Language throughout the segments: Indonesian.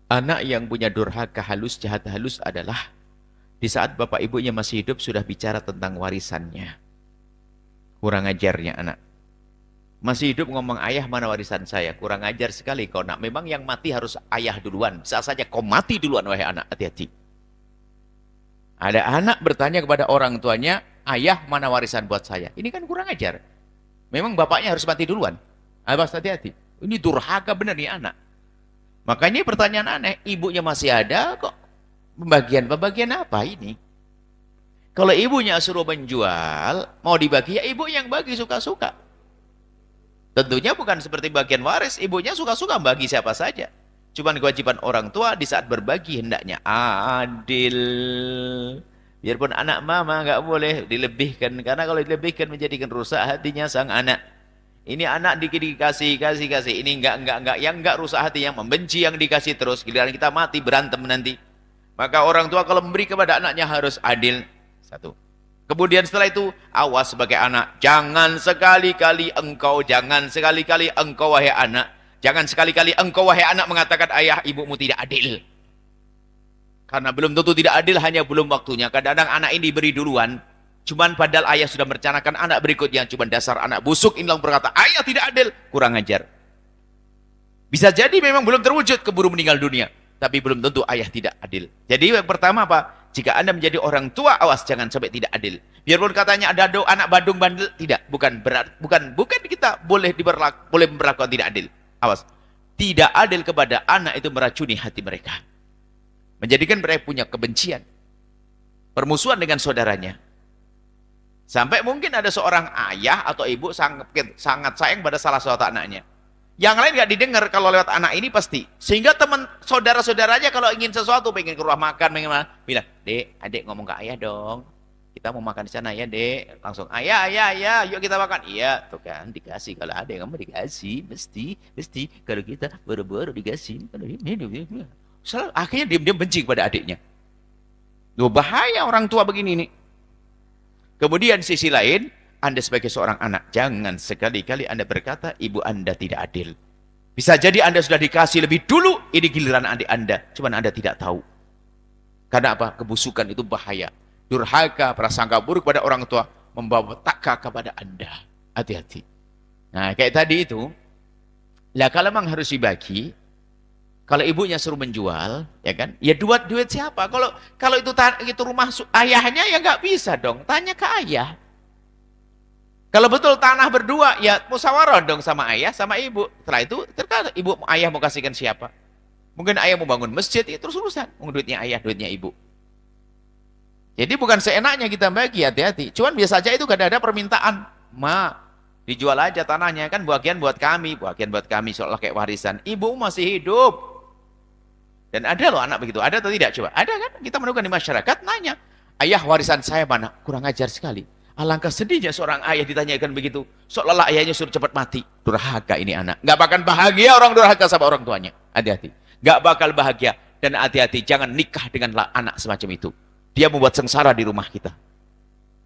Anak yang punya durhaka halus, jahat halus adalah di saat bapak ibunya masih hidup sudah bicara tentang warisannya. Kurang ajarnya anak. Masih hidup ngomong, ayah mana warisan saya? Kurang ajar sekali kau nak. Memang yang mati harus ayah duluan. Bisa saja kau mati duluan wahai anak. Hati-hati. Ada anak bertanya kepada orang tuanya, ayah mana warisan buat saya? Ini kan kurang ajar. Memang bapaknya harus mati duluan. Awas hati-hati. Ini durhaka benar nih anak. Makanya pertanyaan aneh, ibunya masih ada kok. Pembagian apa ini? Kalau ibunya suruh menjual, mau dibagi ya ibu yang bagi suka-suka. Tentunya bukan seperti bagian waris, ibunya suka-suka bagi siapa saja. Cuman kewajiban orang tua di saat berbagi hendaknya adil. Biarpun anak mama nggak boleh dilebihkan, karena kalau dilebihkan menjadikan rusak hatinya sang anak. Ini anak dikasih, kasih. Ini enggak. Yang enggak rusak hati, yang membenci yang dikasih terus. Giliran kita mati, berantem nanti. Maka orang tua kalau memberi kepada anaknya harus adil. Satu. Kemudian setelah itu, awas sebagai anak. Jangan sekali-kali engkau wahai anak. Jangan sekali-kali engkau wahai anak mengatakan ayah ibumu tidak adil. Karena belum tentu tidak adil, hanya belum waktunya. Kadang-kadang anak ini diberi duluan. Cuman padahal ayah sudah merencanakan anak berikutnya. Cuman dasar anak busuk ini yang berkata, ayah tidak adil. Kurang ajar. Bisa jadi memang belum terwujud, keburu meninggal dunia. Tapi belum tentu ayah tidak adil. Jadi yang pertama apa? Jika Anda menjadi orang tua, awas jangan sampai tidak adil. Biarpun katanya ada anak badung bandel, tidak. Bukan kita boleh memperlakukan tidak adil. Awas. Tidak adil kepada anak itu meracuni hati mereka. Menjadikan mereka punya kebencian. Permusuhan dengan saudaranya. Sampai mungkin ada seorang ayah atau ibu sangat sayang pada salah satu anaknya. Yang lain nggak didengar kalau lewat anak ini pasti. Sehingga teman saudara-saudaranya kalau ingin sesuatu, pengen ke rumah makan, pengen mana, bilang, dek, adik ngomong ke ayah dong. Kita mau makan di sana ya dek. Langsung, ayah, yuk kita makan. Iya, tuh kan dikasih. Kalau ada yang mau dikasih, mesti. Kalau kita baru-baru dikasih. Akhirnya diam-diam benci kepada adiknya. Loh, bahaya orang tua begini nih. Kemudian sisi lain, Anda sebagai seorang anak, jangan sekali-kali Anda berkata, ibu Anda tidak adil. Bisa jadi Anda sudah dikasih lebih dulu, ini giliran adik Anda. Cuman Anda tidak tahu. Karena apa? Kebusukan itu bahaya. Durhaka, prasangka buruk pada orang tua, membawa petaka kepada Anda. Hati-hati. Nah, kayak tadi itu, lah kalau memang harus dibagi, kalau ibunya suruh menjual, ya kan? Ya duit siapa? Kalau itu rumah ayahnya ya nggak bisa dong. Tanya ke ayah. Kalau betul tanah berdua, ya musyawarah dong sama ayah, sama ibu. Setelah itu, terkadang ibu ayah mau kasihkan siapa? Mungkin ayah mau bangun masjid, ya terus urusan. Duitnya ayah, duitnya ibu. Jadi bukan seenaknya kita bagi, hati-hati. Cuman biasa aja itu gak ada permintaan. Dijual aja tanahnya, kan bagian buat kami seolah kayak warisan. Ibu masih hidup. Dan ada loh anak begitu, ada atau tidak? Coba, ada kan? Kita menemukan di masyarakat, nanya, ayah warisan saya mana? Kurang ajar sekali. Alangkah sedihnya seorang ayah ditanyakan begitu, seolah-olah ayahnya suruh cepat mati. Durhaka ini anak. Nggak bakal bahagia orang durhaka sama orang tuanya. Hati-hati. Nggak bakal bahagia. Dan hati-hati, jangan nikah dengan anak semacam itu. Dia membuat sengsara di rumah kita.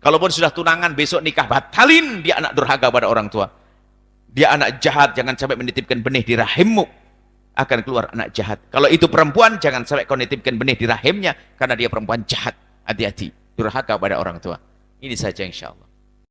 Kalaupun sudah tunangan, besok nikah, batalin dia anak durhaka pada orang tua. Dia anak jahat, jangan sampai menitipkan benih di rahimmu. Akan keluar anak jahat. Kalau itu perempuan, jangan sampai kau nitipkan benih di rahimnya, karena dia perempuan jahat. Hati-hati, durhaka pada orang tua. Ini saja insya Allah.